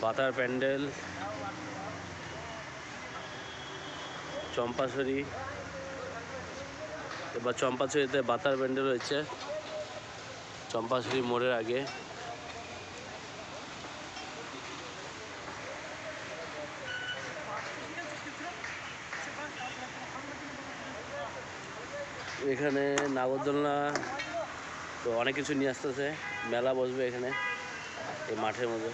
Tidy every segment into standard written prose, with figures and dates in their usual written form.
বাতার প্যান্ডেল, চম্পাছড়ি। এবার চম্পাছড়িতে বাতার প্যান্ডেল হয়েছে, চম্পাছড়ি মোড়ের আগে। এখানে নাগরদোলনা তো অনেক কিছু নিয়ে আসতেছে, মেলা বসবে এখানে এই মাঠের মধ্যে।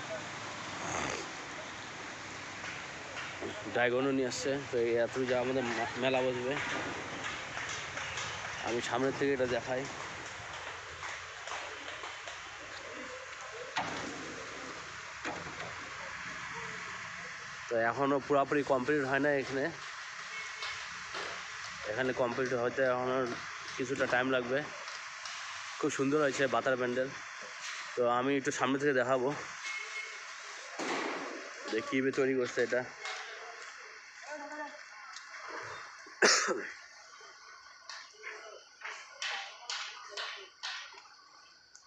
ড্রাগনও নিয়ে আসছে, তো এই এত যা আমাদের মেলা বসবে। আমি সামনের থেকে এটা দেখাই। তো এখনও পুরোপুরি কমপ্লিট হয় না এখানে, কমপ্লিট হতে এখনও কিছুটা টাইম লাগবে। খুব সুন্দর হয়েছে বাতার প্যান্ডেল। তো আমি একটু সামনে থেকে দেখাবো যে কীভাবে তৈরি করছে এটা।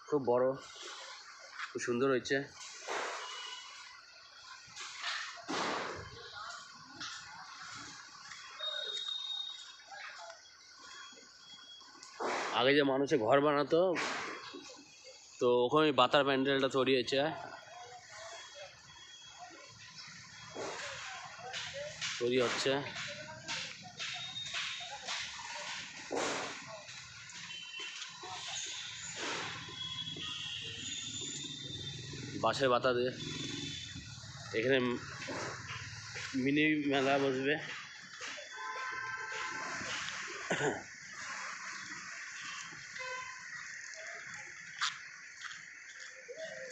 খুব বড়, খুব সুন্দর হয়েছে। আগে যে মানুষে ঘর বানাতো, তো ওখানে বাতার প্যান্ডেলটা তৈরি হয়েছে, তৈরি হচ্ছে। বাঁশের বাতা দিয়ে এখানে মিনি মেলা বসবে।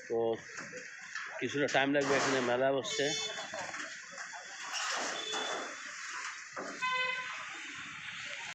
তো কিছুটা টাইম লাগবে, এখানে মেলা বসছে।